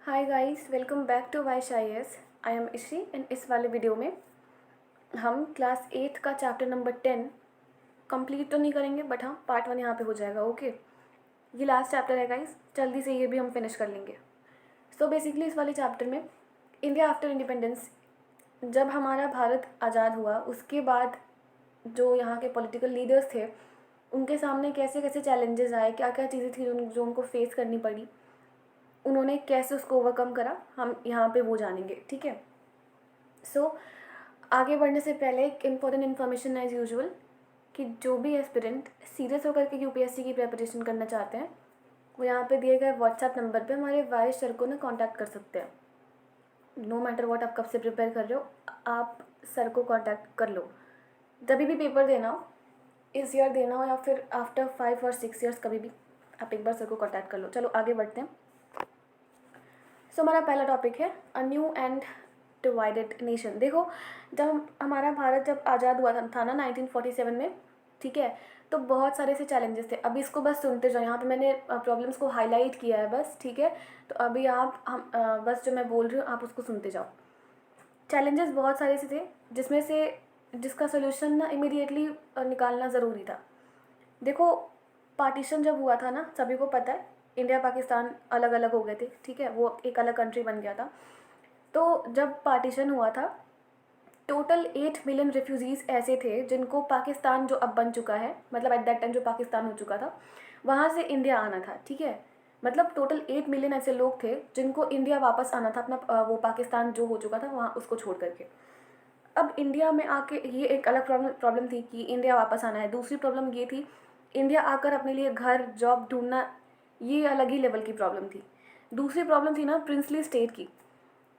Hi guys, welcome back to wish I S. I am Ishi and इस वाले video में हम क्लास 8 का चैप्टर नंबर 10 कंप्लीट तो नहीं करेंगे, बट हाँ पार्ट 1 यहाँ पे हो जाएगा। ओके, ये लास्ट चैप्टर है गाइस, जल्दी से ये भी हम फिनिश कर लेंगे। सो बेसिकली इस वाले चैप्टर में इंडिया आफ्टर इंडिपेंडेंस, जब हमारा भारत आज़ाद हुआ उसके बाद जो यहाँ के पॉलिटिकल लीडर्स थे उनके सामने कैसे कैसे चैलेंजेस आए, क्या क्या चीज़ें थी जो उनको फेस करनी पड़ी, उन्होंने कैसे उसको ओवरकम करा, हम यहाँ पे वो जानेंगे। ठीक है। सो आगे बढ़ने से पहले एक इम्पोर्टेंट इन्फॉर्मेशन है एज़ यूजुअल कि जो भी एस्पिरेंट सीरियस होकर के यूपीएससी की प्रिपरेशन करना चाहते हैं वो यहाँ पे दिए गए व्हाट्सएप नंबर पे हमारे वाइस सर को ना कांटेक्ट कर सकते हैं। नो मैटर व्हाट आप कब से प्रिपेयर कर रहे हो, आप सर को कांटेक्ट कर लो। जब भी पेपर देना हो, इस ईयर देना हो या फिर आफ्टर 5 और 6 ईयर्स, कभी भी आप एक बार सर को कांटेक्ट कर लो। चलो आगे बढ़ते हैं। सो हमारा पहला टॉपिक है a new and divided nation. देखो, जब हमारा भारत जब आज़ाद हुआ था ना 1947 में, ठीक है, तो बहुत सारे ऐसे चैलेंजेस थे। अभी इसको बस सुनते जाओ, यहाँ पे मैंने प्रॉब्लम्स को हाईलाइट किया है बस, ठीक है। तो अभी आप बस जो मैं बोल रही हूँ आप उसको सुनते जाओ। चैलेंजेस बहुत सारे से थे, जिसमें से जिसका सोल्यूशन ना इमीडिएटली निकालना ज़रूरी था। देखो, पार्टीशन जब हुआ था ना, सभी को पता है इंडिया पाकिस्तान अलग अलग हो गए थे, ठीक है, वो एक अलग कंट्री बन गया था। तो जब पार्टीशन हुआ था, टोटल 8 मिलियन रिफ्यूज़ीज़ ऐसे थे जिनको पाकिस्तान जो अब बन चुका है, मतलब एट दैट टाइम जो पाकिस्तान हो चुका था, वहाँ से इंडिया आना था। ठीक है, मतलब टोटल 8 मिलियन ऐसे लोग थे जिनको इंडिया वापस आना था, अपना वो पाकिस्तान जो हो चुका था वहाँ उसको छोड़ करके। अब इंडिया में आके ये एक अलग प्रॉब्लम थी कि इंडिया वापस आना है। दूसरी प्रॉब्लम ये थी इंडिया आकर अपने लिए घर जॉब ढूंढना, ये अलग ही लेवल की प्रॉब्लम थी। दूसरी प्रॉब्लम थी ना प्रिंसली स्टेट की।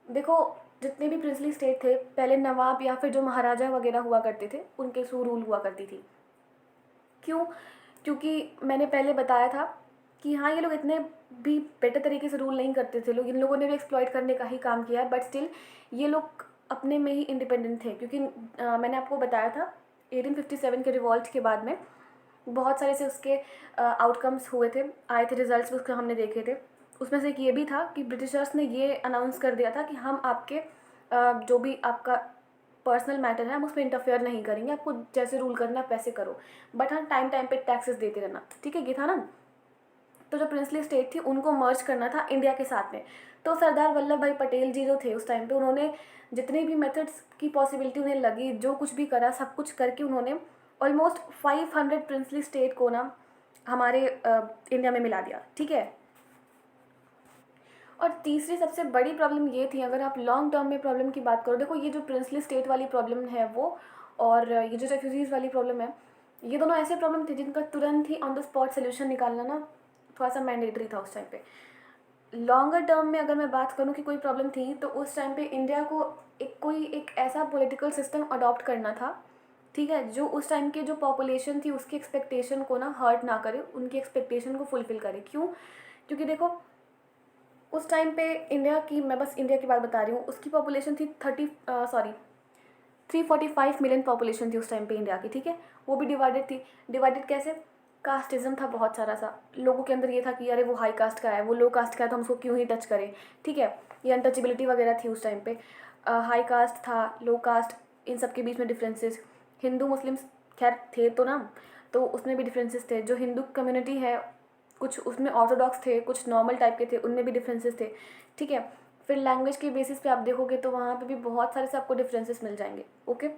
देखो, जितने भी प्रिंसली स्टेट थे पहले नवाब या फिर जो महाराजा वगैरह हुआ करते थे उनके थ्रू रूल हुआ करती थी। क्यों? क्योंकि मैंने पहले बताया था कि हाँ, ये लोग इतने भी बेटर तरीके से रूल नहीं करते थे, लोग इन लोगों ने भी एक्सप्लॉइट करने का ही काम किया है, बट स्टिल ये लोग अपने में ही इंडिपेंडेंट थे। क्योंकि मैंने आपको बताया था 1857 के रिवॉल्ट के बाद में बहुत सारे से उसके आउटकम्स हुए थे, आए थे रिजल्ट्स, उसके हमने देखे थे। उसमें से एक ये भी था कि ब्रिटिशर्स ने ये अनाउंस कर दिया था कि हम आपके जो भी आपका पर्सनल मैटर है हम उसमें इंटरफेयर नहीं करेंगे, आपको जैसे रूल करना है वैसे करो, बट हाँ टाइम टाइम पे टैक्सेस देते रहना। ठीक है, ये था ना। तो जो प्रिंसली स्टेट थी उनको मर्ज करना था इंडिया के साथ में। तो सरदार वल्लभ भाई पटेल जी जो थे उस टाइम पे, उन्होंने जितने भी मेथड्स की पॉसिबिलिटी उन्हें लगी, जो कुछ भी करा, सब कुछ करके उन्होंने ऑलमोस्ट 500 प्रिंसली स्टेट को ना हमारे इंडिया में मिला दिया। ठीक है। और तीसरी सबसे बड़ी प्रॉब्लम ये थी, अगर आप लॉन्ग टर्म में प्रॉब्लम की बात करो, देखो ये जो प्रिंसली स्टेट वाली प्रॉब्लम है वो, और ये जो रेफ्यूजीज़ वाली प्रॉब्लम है, ये दोनों ऐसे प्रॉब्लम थे जिनका तुरंत ही ऑन द स्पॉट सोल्यूशन निकालना ना थोड़ा सा मैंडेटरी था उस टाइम पे। लॉन्गर टर्म में अगर मैं बात करूँ कि कोई प्रॉब्लम थी, तो उस टाइम पे इंडिया को एक ऐसा पॉलिटिकल सिस्टम अडॉप्ट करना था, ठीक है, जो उस टाइम के जो पॉपुलेशन थी उसकी एक्सपेक्टेशन को ना हर्ट ना करे, उनकी एक्सपेक्टेशन को फुलफिल करे। क्यों? क्योंकि देखो, उस टाइम पे इंडिया की, मैं बस इंडिया की बात बता रही हूँ, उसकी पॉपुलेशन थी 345 मिलियन पॉपुलेशन थी उस टाइम पे इंडिया की। ठीक है, वो भी डिवाइडेड थी। डिवाइडेड कैसे? कास्टिज्म था बहुत सारा सा, लोगों के अंदर ये था कि अरे वो हाई कास्ट का है, वो लो कास्ट का है, तो हम उसको क्यों ही टच करें। ठीक है, ये अनटचेबिलिटी वगैरह थी उस टाइम पे। हाई कास्ट था, लो कास्ट, इन सब के बीच में डिफरेंसेस। हिंदू मुस्लिम्स खैर थे तो ना, तो उसमें भी डिफरेंसेस थे। जो हिंदू कम्युनिटी है कुछ उसमें ऑर्थोडॉक्स थे, कुछ नॉर्मल टाइप के थे, उनमें भी डिफरेंसेस थे। ठीक है, फिर लैंग्वेज के बेसिस पे आप देखोगे तो वहाँ पे भी बहुत सारे से आपको डिफरेंसेस मिल जाएंगे। ओके,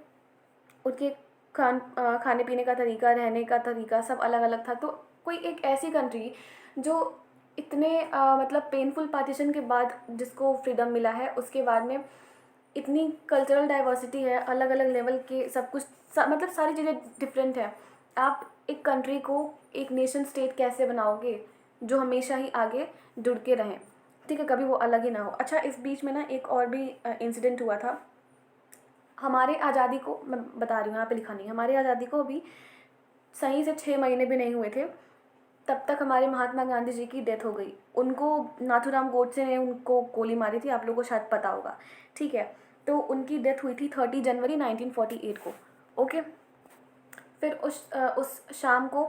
उनके खाने पीने का तरीका, रहने का तरीका सब अलग अलग था। तो कोई एक ऐसी कंट्री जो इतने मतलब पेनफुल पार्टीशन के बाद जिसको फ्रीडम मिला है, उसके बाद में इतनी कल्चरल डाइवर्सिटी है, अलग अलग लेवल के सब कुछ, मतलब सारी चीज़ें डिफरेंट है। आप एक कंट्री को एक नेशन स्टेट कैसे बनाओगे जो हमेशा ही आगे जुड़ के रहें, ठीक है, कभी वो अलग ही ना हो। अच्छा, इस बीच में ना एक और भी इंसिडेंट हुआ था। हमारे आज़ादी को मैं बता रही हूँ, यहाँ पे लिखा नहीं, हमारे आज़ादी को अभी सही से 6 महीने भी नहीं हुए थे, तब तक हमारे महात्मा गांधी जी की डेथ हो गई। उनको नाथूराम गोडसे ने उनको गोली मारी थी, आप लोगों को शायद पता होगा। ठीक है, तो उनकी डेथ हुई थी 30 जनवरी 1948 को। ओके, फिर उस शाम को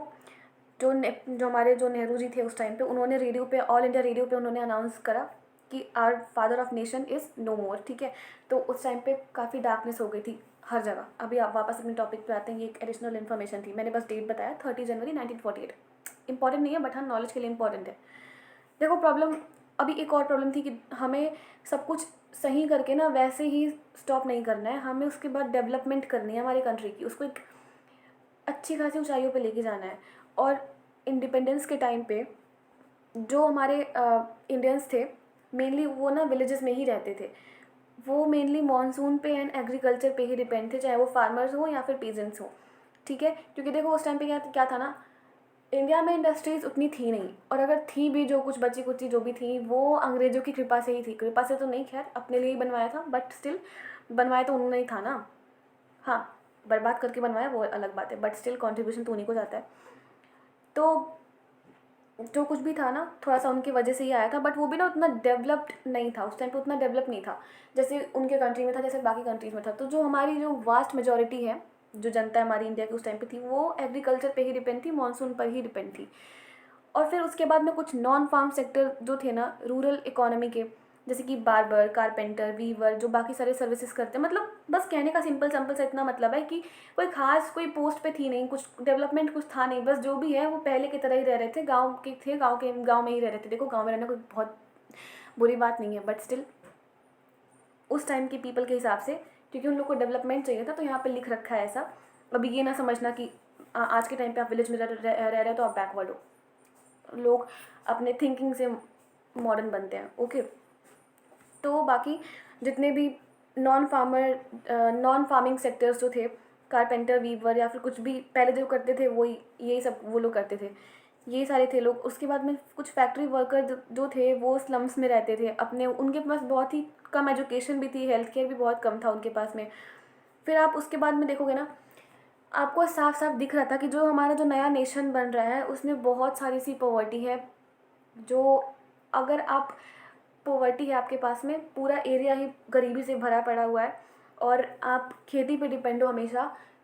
जो हमारे जो नेहरू जी थे उस टाइम पे, उन्होंने रेडियो पे, ऑल इंडिया रेडियो पे उन्होंने अनाउंस करा कि our father of nation is no more, ठीक है। तो उस टाइम पे काफ़ी डार्कनेस हो गई थी हर जगह। अभी आप वापस अपने टॉपिक पे आते हैं, ये एक एडिशनल इन्फॉर्मेशन थी, मैंने बस डेट बताया 30 जनवरी 1948। इंपॉर्टेंट नहीं है बट हाँ नॉलेज के लिए इंपॉर्टेंट है। देखो प्रॉब्लम, अभी एक और प्रॉब्लम थी कि हमें सब कुछ सही करके ना वैसे ही स्टॉप नहीं करना है, हमें उसके बाद डेवलपमेंट करनी है हमारी कंट्री की, उसको एक अच्छी खासी ऊंचाइयों पे लेके जाना है। और इंडिपेंडेंस के टाइम पे जो हमारे इंडियंस थे मेनली वो ना विलेजेस में ही रहते थे, वो मेनली मानसून पे एंड एग्रीकल्चर पे ही डिपेंड थे, चाहे वो फार्मर्स हो या फिर पेजेंट्स हो, ठीक है। क्योंकि देखो उस टाइम पे क्या क्या था ना, इंडिया में इंडस्ट्रीज़ उतनी थी नहीं, और अगर थी भी जो कुछ बची कुची जो भी थी वो अंग्रेज़ों की कृपा से ही थी, कृपा से तो नहीं, खैर अपने लिए ही बनवाया था, बट स्टिल बनवाया तो उन्होंने ही था ना। हाँ, बर्बाद करके बनवाया वो अलग बात है, बट स्टिल कॉन्ट्रीब्यूशन तो उन्हीं को जाता है। तो जो कुछ भी था ना थोड़ा सा उनकी वजह से ही आया था, बट वो भी ना उतना डेवलप्ड नहीं था उस टाइम पे, उतना डेवलप नहीं था जैसे उनके कंट्री में था, जैसे बाकी कंट्रीज़ में था। तो जो हमारी जो वास्ट मेजॉरिटी है, जो जनता है हमारी इंडिया की उस टाइम पे थी, वो एग्रीकल्चर पे ही डिपेंड थी, मानसून पर ही डिपेंड थी। और फिर उसके बाद में कुछ नॉन फार्म सेक्टर जो थे ना रूरल इकोनॉमी के, जैसे कि बार्बर, कारपेंटर, वीवर, जो बाकी सारे सर्विसेज करते हैं, मतलब बस कहने का सिंपल सिंपल सा इतना मतलब है कि कोई खास कोई पोस्ट पे थी नहीं, कुछ डेवलपमेंट कुछ था नहीं, बस जो भी है वो पहले की तरह ही रह रहे थे, गाँव के थे, गाँव में ही रह रहे थे। देखो गाँव में रहना कोई बहुत बुरी बात नहीं है, बट स्टिल उस टाइम के पीपल के हिसाब से, क्योंकि उन लोग को डेवलपमेंट चाहिए था, तो यहाँ पे लिख रखा है ऐसा। अभी ये ना समझना कि आज के टाइम पे आप विलेज में रह रहे हो तो आप बैकवर्ड हो, लोग अपने थिंकिंग से मॉडर्न बनते हैं, ओके। तो बाकी जितने भी नॉन फार्मिंग सेक्टर्स जो थे, कारपेंटर, वीवर या फिर कुछ भी पहले जो करते थे वही यही सब वो लोग करते थे, ये सारे थे लोग। उसके बाद में कुछ फैक्ट्री वर्कर जो थे वो स्लम्स में रहते थे अपने, उनके पास बहुत ही कम एजुकेशन भी थी, हेल्थ केयर भी बहुत कम था उनके पास में। फिर आप उसके बाद में देखोगे ना, आपको साफ साफ दिख रहा था कि जो हमारा जो नया नेशन बन रहा है उसमें बहुत सारी सी पॉवर्टी है। जो अगर आप पॉवर्टी है आपके पास में, पूरा एरिया ही गरीबी से भरा पड़ा हुआ है, और आप खेती पे डिपेंड हो हमेशा,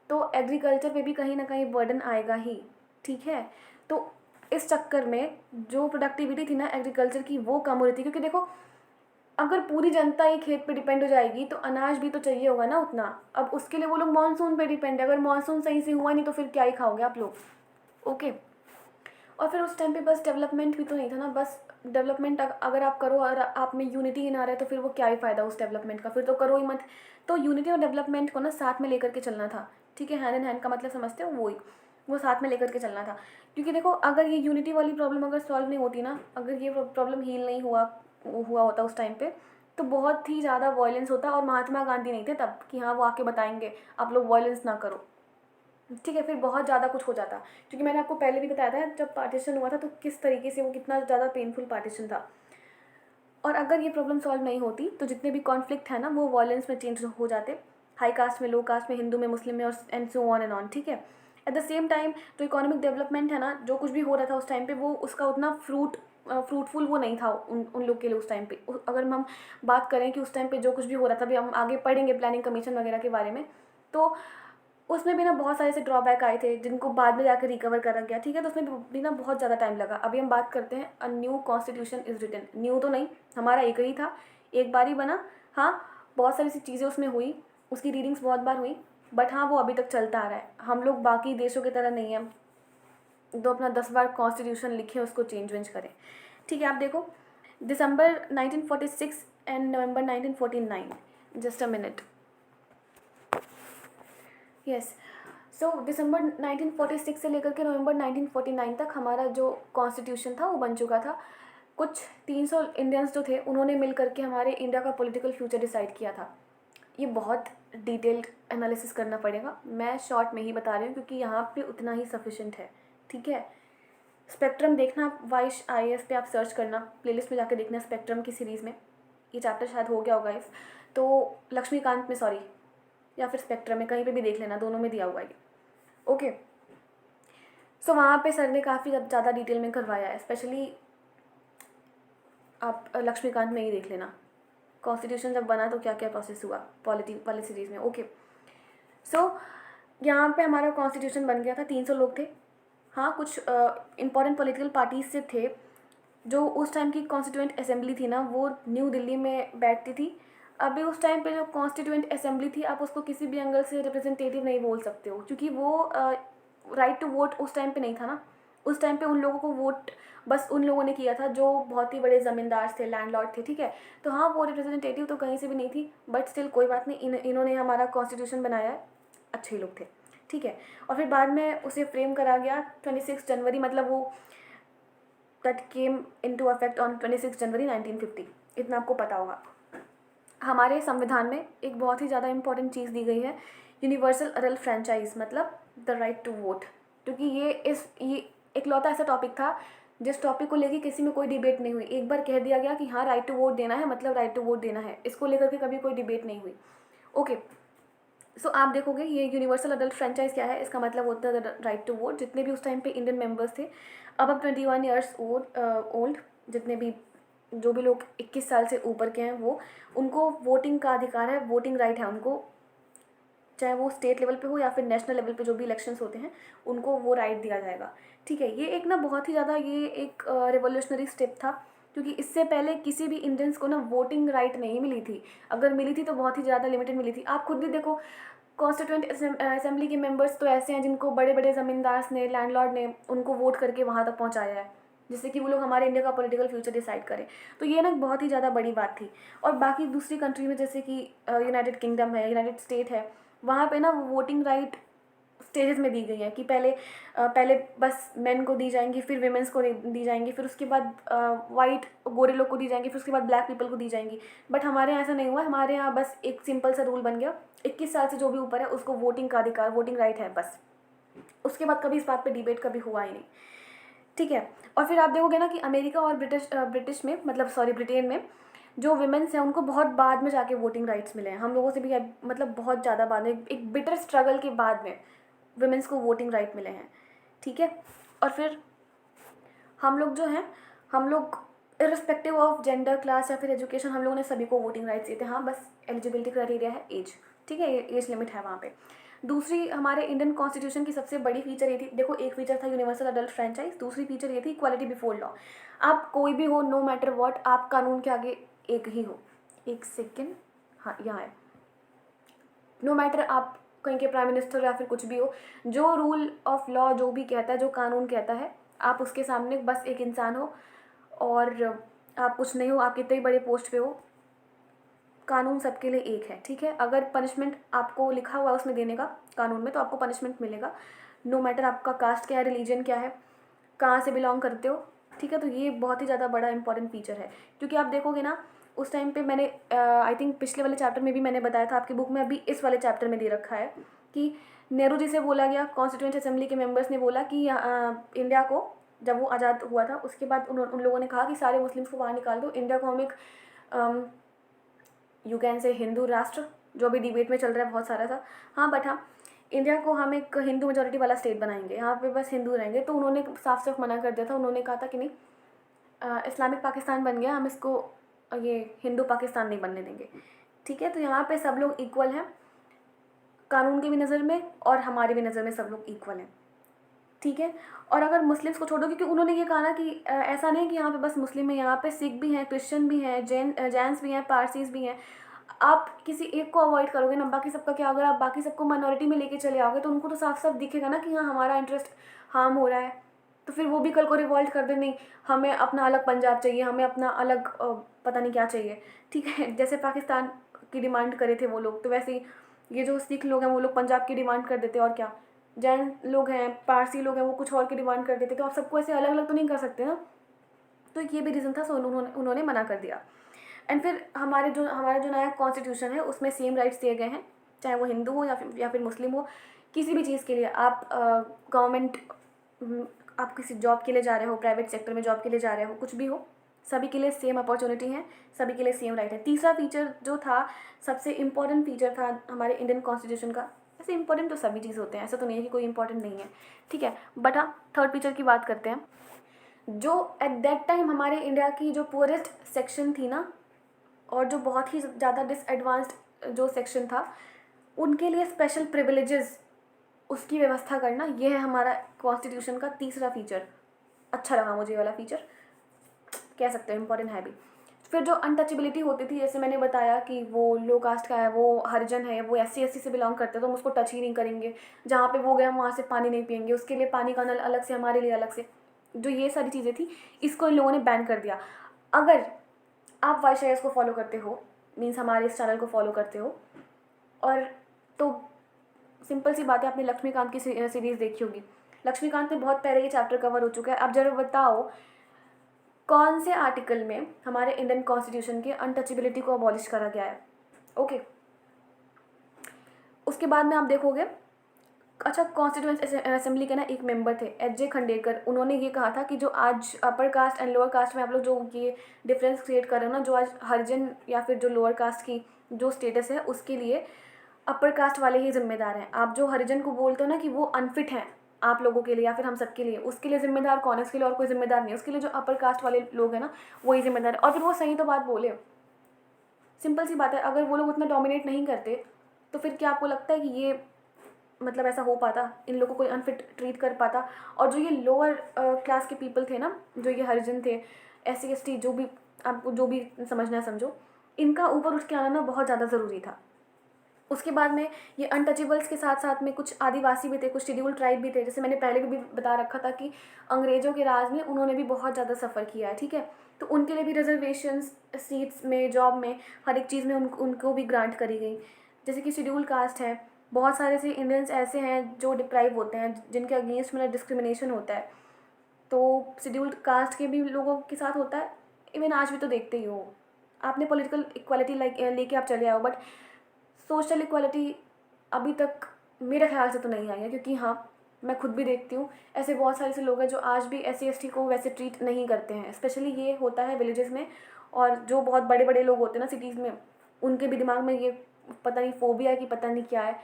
तो एग्रीकल्चर पे भी कहीं ना कहीं बर्डन आएगा ही, ठीक है। तो इस चक्कर में जो प्रोडक्टिविटी थी ना एग्रीकल्चर की वो कम हो रही थी, क्योंकि देखो अगर पूरी जनता ही खेत पे डिपेंड हो जाएगी तो अनाज भी तो चाहिए होगा ना उतना। अब उसके लिए वो लोग मानसून पे डिपेंड है, अगर मानसून सही से हुआ नहीं तो फिर क्या ही खाओगे आप लोग, ओके। और फिर उस टाइम पे बस डेवलपमेंट भी तो नहीं था ना, बस डेवलपमेंट अगर आप करो और आप में यूनिटी ही ना रहे तो फिर वो क्या ही फ़ायदा उस डेवलपमेंट का, फिर तो करो ही मत। तो यूनिटी और डेवलपमेंट को ना साथ में लेकर के चलना था, ठीक है। हैंड इन हैंड का मतलब समझते हो, वही वो साथ में लेकर के चलना था। क्योंकि देखो अगर ये यूनिटी वाली प्रॉब्लम अगर सॉल्व नहीं होती ना, अगर ये प्रॉब्लम हील नहीं हुआ होता उस टाइम पे, तो बहुत ही ज़्यादा वायलेंस होता। और महात्मा गांधी नहीं थे तब कि हाँ वो आके बताएंगे आप लोग वायलेंस ना करो, ठीक है, फिर बहुत ज़्यादा कुछ हो जाता। क्योंकि मैंने आपको पहले भी बताया था जब पार्टीशन हुआ था तो किस तरीके से वो कितना ज़्यादा पेनफुल पार्टीशन था। और अगर ये प्रॉब्लम सॉल्व नहीं होती तो जितने भी कॉन्फ्लिक्ट है ना वो वॉयलेंस में चेंज हो जाते, हाई कास्ट में, लो कास्ट में, हिंदू में, मुस्लिम में, और and so on and on, ठीक है। एट द सेम टाइम जो इकोनॉमिक डेवलपमेंट है ना, जो कुछ भी हो रहा था उस टाइम पे, वो उसका उतना फ्रूटफुल वो नहीं था उन लोग के लिए उस टाइम पे। अगर हम बात करें कि उस टाइम पे जो कुछ भी हो रहा था, अभी हम आगे पढ़ेंगे प्लानिंग कमीशन वगैरह के बारे में, तो उसमें भी ना बहुत सारे ऐसे ड्रॉबैक आए थे जिनको बाद में जाकर रिकवर करा गया, ठीक है। तो उसमें भी ना बहुत ज़्यादा टाइम लगा। अभी हम बात करते हैं a new constitution is written, new तो नहीं, हमारा एक ही था, एक बार ही बना। हाँ, बहुत सारी सी चीज़ें उसमें हुई, उसकी रीडिंग्स बहुत बार हुई, बट हाँ वो अभी तक चलता आ रहा है। हम लोग बाकी देशों की तरह नहीं है तो अपना 10 बार कॉन्स्टिट्यूशन लिखें उसको चेंज वेंज करें, ठीक है। आप देखो दिसंबर 1946 एंड नवंबर 1949, just a minute, yes. So दिसंबर 1946 से लेकर के नवंबर 1949 तक हमारा जो कॉन्स्टिट्यूशन था वो बन चुका था। कुछ 300 इंडियंस जो थे उन्होंने मिल करके हमारे इंडिया का पॉलिटिकल फ्यूचर डिसाइड किया था। ये बहुत डिटेल्ड एनालिसिस करना पड़ेगा, मैं शॉर्ट में ही बता रही हूँ क्योंकि यहाँ पे उतना ही सफिशेंट है, ठीक है। स्पेक्ट्रम देखना, वाइश IAS पे आप सर्च करना, प्लेलिस्ट में जाके देखना स्पेक्ट्रम की सीरीज़ में, ये चैप्टर शायद हो गया होगा इस, तो लक्ष्मीकांत में, सॉरी, या फिर स्पेक्ट्रम में, कहीं पे भी देख लेना, दोनों में दिया हुआ है ये, ओके। सो वहाँ पे सर ने काफ़ी ज़्यादा डिटेल में करवाया है, स्पेशली आप लक्ष्मीकांत में ही देख लेना कॉन्स्टिट्यूशन जब बना तो क्या क्या प्रोसेस हुआ पॉलिटी वाली सीरीज़ में, ओके। सो यहाँ पे हमारा कॉन्स्टिट्यूशन बन गया था, 300 लोग थे। हाँ, कुछ इंपॉर्टेंट पॉलिटिकल पार्टीज से थे, जो उस टाइम की कॉन्स्टिट्यूएंट असेंबली थी ना, वो न्यू दिल्ली में बैठती थी। अभी उस टाइम पे जो कॉन्स्टिट्यूएंट असेंबली थी, आप उसको किसी भी एंगल से रिप्रेजेंटेटिव नहीं बोल सकते हो, क्योंकि वो राइट टू वोट उस टाइम पे नहीं था ना। उस टाइम पे उन लोगों को वोट बस उन लोगों ने किया था जो बहुत ही बड़े ज़मींदार थे, लैंडलॉर्ड थे, ठीक है। तो हाँ, वो रिप्रेजेंटेटिव तो कहीं से भी नहीं थी, बट स्टिल कोई बात नहीं, इन्होंने हमारा कॉन्स्टिट्यूशन बनाया है, अच्छे लोग थे, ठीक है। और फिर बाद में उसे फ्रेम करा गया 26 जनवरी, मतलब वो that came into affect on 26 जनवरी 1950, इतना आपको पता होगा। हमारे संविधान में एक बहुत ही ज़्यादा इंपॉर्टेंट चीज़ दी गई है, यूनिवर्सल अडल्ट फ्रेंचाइज, मतलब द राइट टू वोट। क्योंकि ये इकलौता ऐसा टॉपिक था जिस टॉपिक को लेके किसी में कोई डिबेट नहीं हुई। एक बार कह दिया गया कि हाँ राइट टू वोट देना है, मतलब राइट टू वोट देना है, इसको लेकर के कभी कोई डिबेट नहीं हुई। ओके, सो आप देखोगे ये यूनिवर्सल अडल्ट फ्रेंचाइज क्या है, इसका मतलब होता है राइट टू वोट। जितने भी उस टाइम पे इंडियन मेंबर्स थे, अब 21 ईयर्स ओल्ड, जितने भी जो भी लोग 21 साल से ऊपर के हैं, वो उनको वोटिंग का अधिकार है, वोटिंग राइट है उनको, चाहे वो स्टेट लेवल पे हो या फिर नेशनल लेवल पे जो भी इलेक्शंस होते हैं, उनको वो राइट दिया जाएगा, ठीक है। ये एक ना बहुत ही ज़्यादा ये एक रिवोल्यूशनरी स्टेप था, क्योंकि इससे पहले किसी भी इंडियंस को ना वोटिंग राइट नहीं मिली थी। अगर मिली थी तो बहुत ही ज़्यादा लिमिटेड मिली थी। आप खुद भी देखो, कॉन्स्टिट्यूंट असेंबली के मेंबर्स तो ऐसे हैं जिनको बड़े बड़े ज़मींदार ने, लैंडलॉर्ड ने उनको वोट करके वहाँ तक पहुँचाया है, जिससे कि वो लोग हमारे इंडिया का पॉलिटिकल फ्यूचर डिसाइड करें। तो ये ना बहुत ही ज़्यादा बड़ी बात थी। और बाकी दूसरी कंट्री में, जैसे कि यूनाइटेड किंगडम है, यूनाइटेड स्टेट है, वहाँ पे ना वोटिंग राइट स्टेजेस में दी गई है कि पहले बस मेन को दी जाएंगी, फिर विमेंस को दी जाएंगी, फिर उसके बाद वाइट गोरे लोग को दी जाएंगी, फिर उसके बाद ब्लैक पीपल को दी जाएंगी। बट हमारे यहाँ ऐसा नहीं हुआ। हमारे यहाँ बस एक सिंपल सा रूल बन गया, 21 साल से जो भी ऊपर है उसको वोटिंग का अधिकार, वोटिंग राइट है बस। उसके बाद कभी इस बात पर डिबेट कभी हुआ ही नहीं, ठीक है। और फिर आप देखोगे ना कि अमेरिका और ब्रिटिश में, मतलब सॉरी ब्रिटेन में, जो विमेंस हैं उनको बहुत बाद में जाके वोटिंग राइट्स मिले हैं, हम लोगों से भी मतलब बहुत ज़्यादा बाद में, एक बिटर स्ट्रगल के बाद में विमेंस को वोटिंग राइट मिले हैं, ठीक है। और फिर हम लोग जो हैं, हम लोग इर्रिस्पेक्टिव ऑफ जेंडर, क्लास या फिर एजुकेशन, हम लोगों ने सभी को वोटिंग राइट्स दिए थे। हाँ, बस एलिजिबिलिटी क्राइटेरिया है एज, ठीक है, एज लिमिट है वहाँ पे। दूसरी हमारे इंडियन कॉन्स्टिट्यूशन की सबसे बड़ी फीचर ये थी, देखो एक फीचर था यूनिवर्सल अडल्ट फ्रेंचाइज, दूसरी फीचर ये थी इक्वालिटी बिफोर लॉ। आप कोई भी हो, नो मैटर वॉट, आप कानून के आगे एक ही हो। एक सेकेंड, हाँ यहाँ है, नो मैटर आप कहीं के प्राइम मिनिस्टर या फिर कुछ भी हो, जो रूल ऑफ लॉ जो भी कहता है, जो कानून कहता है, आप उसके सामने बस एक इंसान हो, और आप कुछ नहीं हो, आप कितने ही बड़े पोस्ट पे हो, कानून सबके लिए एक है, ठीक है। अगर पनिशमेंट आपको लिखा हुआ है उसमें देने का कानून में, तो आपको पनिशमेंट मिलेगा, नो मैटर आपका कास्ट क्या है, रिलीजन क्या है, कहाँ से बिलोंग करते हो, ठीक है। तो ये बहुत ही ज़्यादा बड़ा इंपॉर्टेंट फीचर है, क्योंकि आप देखोगे ना उस टाइम पे, मैंने आई थिंक पिछले वाले चैप्टर में भी मैंने बताया था, आपकी बुक में अभी इस वाले चैप्टर में दे रखा है कि नेहरू जी से बोला गया, कॉन्स्टिट्यूंट असेंबली के मेंबर्स ने बोला कि इंडिया को जब वो आज़ाद हुआ था उसके बाद उन लोगों ने कहा कि सारे मुस्लिम्स को बाहर निकाल दो, इंडिया को हम एक यू कैन से हिंदू राष्ट्र, जो अभी डिबेट में चल रहा है बहुत सारा सा, हाँ, बट हाँ, इंडिया को हम एक हिंदू मेजोरिटी वाला स्टेट बनाएंगे, यहाँ पे बस हिंदू रहेंगे। तो उन्होंने साफ साफ मना कर दिया था, उन्होंने कहा था कि नहीं, इस्लामिक पाकिस्तान बन गया, हम इसको ये हिंदू पाकिस्तान नहीं बनने देंगे, ठीक है। तो यहाँ पे सब लोग इक्वल हैं, कानून की भी नज़र में और हमारी भी नज़र में सब लोग इक्वल हैं, ठीक है। और अगर मुस्लिम्स को छोड़ो, क्योंकि उन्होंने ये कहा ना कि ऐसा नहीं कि यहाँ पे बस मुस्लिम है, यहाँ पे सिख भी हैं, क्रिश्चियन भी हैं, जैन्स भी हैं, पारसीज भी हैं। आप किसी एक को अवॉइड करोगे ना, बाकी सबका क्या, अगर आप बाकी सबको माइनॉरिटी में लेके चले आओगे तो उनको तो साफ साफ दिखेगा ना कि हाँ हमारा इंटरेस्ट हार्म हो रहा है, तो फिर वो भी कल को रिवॉल्ट कर दे, नहीं हमें अपना अलग पंजाब चाहिए, हमें अपना अलग पता नहीं क्या चाहिए, ठीक है। जैसे पाकिस्तान की डिमांड करे थे वो लोग, तो वैसे ही ये जो सिख लोग हैं वो लोग पंजाब की डिमांड कर देते, और क्या जैन लोग हैं, पारसी लोग हैं, वो कुछ और की डिमांड कर देते। तो आप सबको ऐसे अलग अलग तो नहीं कर सकते ना, तो ये भी रीज़न था, सो उन्होंने मना कर दिया। एंड फिर हमारा जो नया कॉन्स्टिट्यूशन है उसमें सेम राइट्स दिए गए हैं, चाहे वो हिंदू हो या फिर मुस्लिम हो, किसी भी चीज़ के लिए आप गवर्नमेंट, आप किसी जॉब के लिए जा रहे हो, प्राइवेट सेक्टर में जॉब के लिए जा रहे हो, कुछ भी हो, सभी के लिए सेम अपॉर्चुनिटी है, सभी के लिए सेम राइट है। तीसरा फीचर जो था, सबसे इम्पॉर्टेंट फीचर था हमारे इंडियन कॉन्स्टिट्यूशन का, ऐसे इंपॉर्टेंट तो सभी चीज़ होते हैं, ऐसा तो नहीं है कि कोई इंपॉर्टेंट नहीं है, ठीक है। बट हाँ, थर्ड फीचर की बात करते हैं, जो एट दैट टाइम हमारे इंडिया की जो पुअरेस्ट सेक्शन थी ना, और जो बहुत ही ज़्यादा डिसएडवांस्ड जो सेक्शन था, उनके लिए स्पेशल प्रिविलेजेस, उसकी व्यवस्था करना, ये है हमारा कॉन्स्टिट्यूशन का तीसरा फीचर। अच्छा लगा मुझे ये वाला फीचर, कह सकते हैं, इंपॉर्टेंट है भी। फिर जो अनटचेबिलिटी होती थी, जैसे मैंने बताया कि वो लो कास्ट का है, वो हरिजन है, वो SC ST से बिलोंग करते हैं, तो हम उसको टच ही नहीं करेंगे। जहाँ पे वो गए हम वहाँ से पानी नहीं पियेंगे, उसके लिए पानी का नल अलग से, हमारे लिए अलग से। जो ये सारी चीज़ें थी, इसको इन लोगों ने बैन कर दिया। अगर आप YCS को फॉलो करते हो, मीन्स हमारे इस चैनल को फॉलो करते हो, और तो सिंपल सी बात है, आपने लक्ष्मीकांत की सीरीज़ देखी होगी। लक्ष्मीकांत में बहुत पहले ये चैप्टर कवर हो चुका है। अब जरा बताओ कौन से आर्टिकल में हमारे इंडियन कॉन्स्टिट्यूशन के अनटचेबिलिटी को अबॉलिश करा गया है। ओके, उसके बाद में आप देखोगे, अच्छा, कॉन्स्टिट्यूएंट असेंबली के ना एक मेंबर थे HJ खंडेकर, उन्होंने ये कहा था कि जो आज upper caste and lower caste में आप लोग जो ये डिफरेंस क्रिएट कर रहे हो ना, जो आज हरिजन या फिर जो लोअर कास्ट की जो स्टेटस है, उसके लिए अपर कास्ट वाले ही जिम्मेदार हैं। आप जो हरिजन को बोलते हो ना कि वो अनफिट हैं आप लोगों के लिए या फिर हम सबके लिए, उसके लिए जिम्मेदार कौन है? उसके लिए और कोई जिम्मेदार नहीं है, उसके लिए जो अपर कास्ट वाले लोग हैं ना, वही जिम्मेदार है। और फिर वो सही तो बात बोले, सिंपल सी बात है। अगर वो लोग उतना डोमिनेट नहीं करते तो फिर क्या आपको लगता है कि ये मतलब ऐसा हो पाता, इन लोगों को कोई अनफिट ट्रीट कर पाता? और जो ये लोअर क्लास के पीपल थे ना, जो ये हरिजन थे, SC ST, जो भी आपको जो भी समझना है समझो, इनका ऊपर उठ के आना ना बहुत ज़्यादा ज़रूरी था। उसके बाद में ये अनटचेबल्स के साथ साथ में कुछ आदिवासी भी थे, कुछ शेड्यूल ट्राइब भी थे। जैसे मैंने पहले भी बता रखा था कि अंग्रेज़ों के राज में उन्होंने भी बहुत ज़्यादा सफ़र किया है, ठीक है। तो उनके लिए भी रिजर्वेशंस, सीट्स में, जॉब में, हर एक चीज़ में उनको भी ग्रांट करी गई। जैसे कि शेड्यूल कास्ट है, बहुत सारे से इंडियंस ऐसे हैं जो डिप्राइव होते हैं, जिनके अगेंस्ट में डिस्क्रिमिनेशन होता है। तो शेड्यूल्ड कास्ट के भी लोगों के साथ होता है। इवन आज भी तो देखते ही हो, आपने पॉलिटिकल इक्वालिटी लेके आप चले आओ, बट सोशल इक्वालिटी अभी तक मेरे ख्याल से तो नहीं आई है। क्योंकि हाँ, मैं खुद भी देखती हूँ, ऐसे बहुत सारे से लोग हैं जो आज भी SC ST को वैसे ट्रीट नहीं करते हैं। स्पेशली ये होता है विलेजेस में, और जो बहुत बड़े बड़े लोग होते हैं ना सिटीज़ में, उनके भी दिमाग में ये पता नहीं फोबिया है कि पता नहीं क्या है,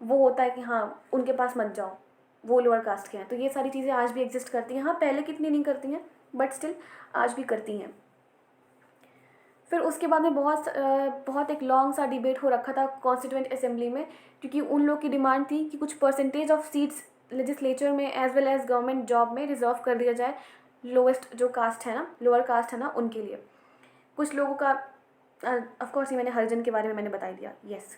वो होता है कि हाँ उनके पास मत जाओ, वो लोअर कास्ट के हैं। तो ये सारी चीज़ें आज भी एग्जिस्ट करती हैं। हाँ, पहले कितनी नहीं करती हैं, बट स्टिल आज भी करती हैं। फिर उसके बाद में बहुत एक लॉन्ग सा डिबेट हो रखा था कॉन्स्टिट्यूएंट असेंबली में, क्योंकि उन लोग की डिमांड थी कि कुछ परसेंटेज ऑफ सीट्स लेजिस्लेचर में as well as government job में रिजर्व कर दिया जाए लोएस्ट जो कास्ट है ना, लोअर कास्ट है ना, उनके लिए। कुछ लोगों का ऑफकोर्स ये मैंने हरिजन के बारे में मैंने बता दिया, यस।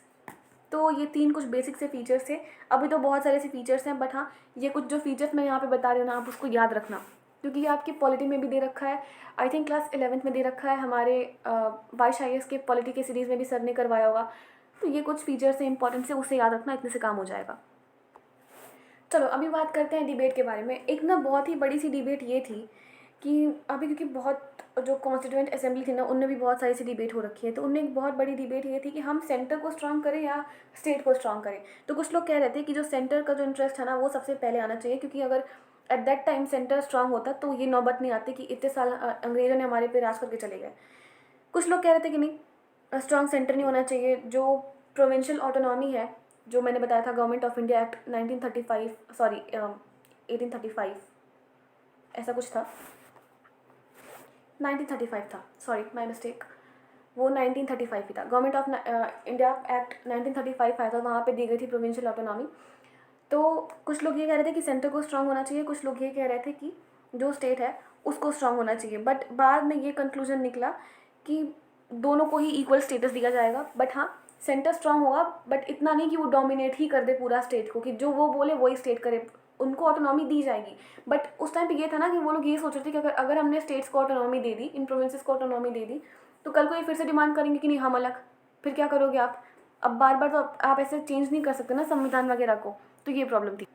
तो ये 3 कुछ बेसिक से फीचर्स थे। अभी तो बहुत सारे से फीचर्स हैं, बट हाँ, ये कुछ जो फीचर्स मैं यहाँ पे बता रही हूँ ना, आप उसको याद रखना, क्योंकि ये आपके पॉलिटी में भी दे रखा है। आई थिंक क्लास 11th में दे रखा है, हमारे YCS के पॉलिटी के सीरीज़ में भी सर ने करवाया होगा। तो ये कुछ फीचर्स हैं इंपॉर्टेंट से, उसे याद रखना, इतने से काम हो जाएगा। चलो अभी बात करते हैं डिबेट के बारे में। एक ना बहुत ही बड़ी सी डिबेट ये थी कि अभी, क्योंकि बहुत जो कॉन्स्टिट्यूएंट असेंबली थी ना, उनमें भी बहुत सारी सी डिबेट हो रखी है। तो उनमें एक बहुत बड़ी डिबेट ये थी कि हम सेंटर को स्ट्रॉन्ग करें या स्टेट को स्ट्रॉन्ग करें। तो कुछ लोग कह रहे थे कि जो सेंटर का जो इंटरेस्ट है ना, वो सबसे पहले आना चाहिए, क्योंकि अगर at that time centre strong होता तो ये नौबत नहीं आती कि इतने साल अंग्रेज़ों ने हमारे पे राज करके चले गए। कुछ लोग कह रहे थे कि नहीं, स्ट्रॉन्ग सेंटर नहीं होना चाहिए। जो प्रोविंशियल ऑटोनॉमी है, जो मैंने बताया था, government of India act 1935, sorry 1835, ऐसा कुछ था, 1935 था, सॉरी माय मिस्टेक, वो 1935 ही था। गवर्नमेंट ऑफ इंडिया एक्ट 1935 आया था, वहाँ पे दी गई थी प्रोविंशियल ऑटोनॉमी। तो कुछ लोग ये कह रहे थे कि सेंटर को स्ट्रांग होना चाहिए, कुछ लोग ये कह रहे थे कि जो स्टेट है उसको स्ट्रांग होना चाहिए। बट बाद में ये कंक्लूजन निकला कि दोनों को ही इक्वल स्टेटस दिया जाएगा। बट हाँ, सेंटर स्ट्रांग होगा, बट इतना नहीं कि वो डोमिनेट ही कर दे पूरा स्टेट को, कि जो वो बोले वही स्टेट करे। उनको ऑटोनॉमी दी जाएगी। बट उस टाइम पे ये था ना कि वो लोग ये सोच रहे थे कि अगर हमने स्टेट्स को ऑटोनॉमी दे दी, इन प्रोविंसेस को ऑटोनॉमी दे दी, तो कल को ये फिर से डिमांड करेंगे कि नहीं हम अलग, फिर क्या करोगे आप? अब बार बार तो आप ऐसे चेंज नहीं कर सकते ना संविधान वगैरह को। तो ये प्रॉब्लम थी।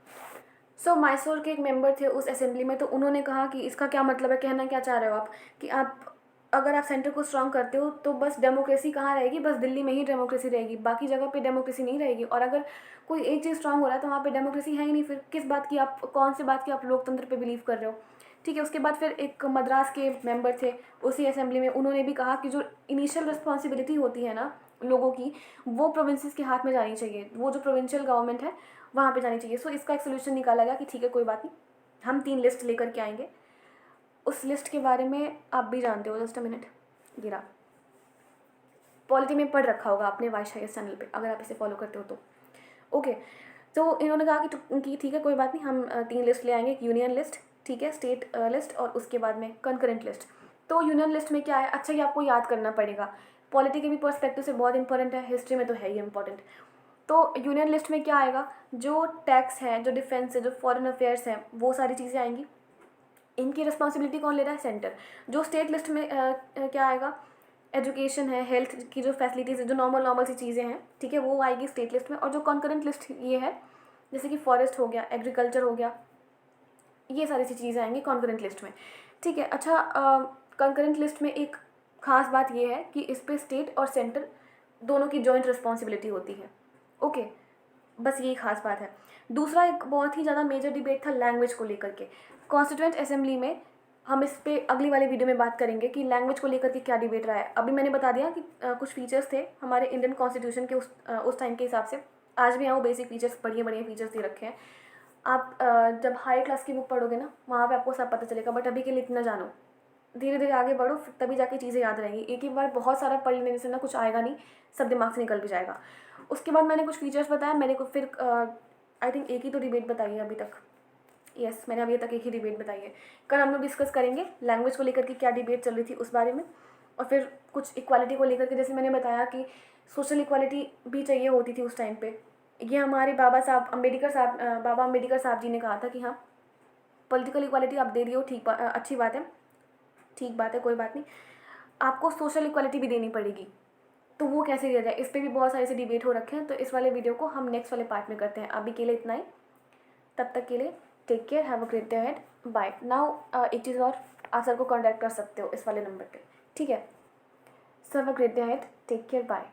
सो मैसूर के एक मेंबर थे उस असेंबली में, तो उन्होंने कहा कि इसका क्या मतलब है, कहना क्या चाह रहे हो आप, कि आप अगर आप सेंटर को स्ट्रांग करते हो तो बस डेमोक्रेसी कहाँ रहेगी, बस दिल्ली में ही डेमोक्रेसी रहेगी, बाकी जगह पे डेमोक्रेसी नहीं रहेगी। और अगर कोई एक चीज़ स्ट्रांग हो रहा है तो वहाँ पे डेमोक्रेसी है ही नहीं, फिर किस बात की आप, कौन सी बात की आप लोकतंत्र पे बिलीव कर रहे हो? ठीक है। उसके बाद फिर एक मद्रास के मेंबर थे उसी असेंबली में, उन्होंने भी कहा कि जो इनिशियल रिस्पॉन्सिबिलिटी होती है ना लोगों की, वो प्रोविंसेस के हाथ में जानी चाहिए, वो जो प्रोविंशियल गवर्नमेंट है वहाँ पे जानी चाहिए। सो इसका एक सोल्यूशन निकाला गया कि ठीक है कोई बात नहीं, हम 3 लिस्ट लेकर के आएंगे। उस लिस्ट के बारे में आप भी जानते हो, जस्ट अ मिनट, गिरा पॉलिटी में पढ़ रखा होगा आपने YCS चैनल पे, अगर आप इसे फॉलो करते हो तो। ओके, तो इन्होंने कहा कि ठीक है कोई बात नहीं, हम 3 लिस्ट ले आएंगे, एक यूनियन लिस्ट, ठीक है, स्टेट लिस्ट, और उसके बाद में कंकरेंट लिस्ट। तो यूनियन लिस्ट में क्या है, अच्छा ये आपको याद करना पड़ेगा, पॉलिटी के भी पर्सपेक्टिव से बहुत इंपॉर्टेंट है, हिस्ट्री में तो है ही इंपॉर्टेंट। तो यूनियन लिस्ट में क्या आएगा, जो टैक्स है, जो डिफेंस है, जो फॉरेन अफेयर्स हैं, वो सारी चीज़ें आएंगी। इनकी रिस्पॉन्सिबिलिटी कौन ले रहा है, सेंटर। जो स्टेट लिस्ट में क्या आएगा, एजुकेशन है, हेल्थ की जो फैसिलिटीज़ है, जो नॉर्मल सी चीज़ें हैं, ठीक है, वो आएगी स्टेट लिस्ट में। और जो कॉन्करेंट लिस्ट ये है, जैसे कि फॉरेस्ट हो गया, एग्रीकल्चर हो गया, ये सारी सी चीज़ें आएंगी कॉन्करेंट लिस्ट में, ठीक है। अच्छा, कॉन्करेंट लिस्ट में एक खास बात ये है कि इस पर स्टेट और सेंटर दोनों की जॉइंट रिस्पॉन्सिबिलिटी होती है, ओके, बस यही खास बात है। दूसरा एक बहुत ही ज़्यादा मेजर डिबेट था लैंग्वेज को लेकर के कॉन्स्टिट्यूएंट असेंबली में। हम इस पे अगली वाली वीडियो में बात करेंगे कि लैंग्वेज को लेकर के क्या डिबेट रहा है। अभी मैंने बता दिया कि कुछ फीचर्स थे हमारे इंडियन कॉन्स्टिट्यूशन के उस टाइम के हिसाब से, आज भी हैं वो बेसिक फीचर्स, बढ़िया बढ़िया फीचर्स दे रखे हैं। आप जब हाई क्लास की बुक पढ़ोगे ना, वहाँ पे आपको सब पता चलेगा, बट अभी के लिए इतना जानो, धीरे धीरे आगे बढ़ो, तभी जाके चीज़ें याद रहेंगी। एक ही बार बहुत सारा पढ़ लेने से ना कुछ आएगा नहीं, सब दिमाग से निकल भी जाएगा। उसके बाद मैंने कुछ फीचर्स बताया, मैंने को फिर आई थिंक एक ही तो डिबेट बताई है अभी तक, यस मैंने अभी तक एक ही डिबेट बताई है। कल हम लोग डिस्कस करेंगे लैंग्वेज को लेकर के क्या डिबेट चल रही थी उस बारे में, और फिर कुछ इक्वालिटी को लेकर के, जैसे मैंने बताया कि सोशल इक्वालिटी भी चाहिए होती थी उस टाइम पे। ये हमारे बाबा अम्बेडकर साहब जी ने कहा था कि हाँ, पॉलिटिकल इक्वालिटी आप दे रही हो, अच्छी बात है, ठीक बात है, कोई बात नहीं, आपको सोशल इक्वालिटी भी देनी पड़ेगी। तो वो कैसे दिया जाए, इस पर भी बहुत सारे से डिबेट हो रखे हैं। तो इस वाले वीडियो को हम नेक्स्ट वाले पार्ट में करते हैं। अभी के लिए इतना ही, तब तक के लिए take care, have a great day ahead, bye now. एक चीज़ और, आप सर को कॉन्टैक्ट कर सकते हो इस वाले नंबर पे, ठीक है। Sir have a great day ahead, take care, bye.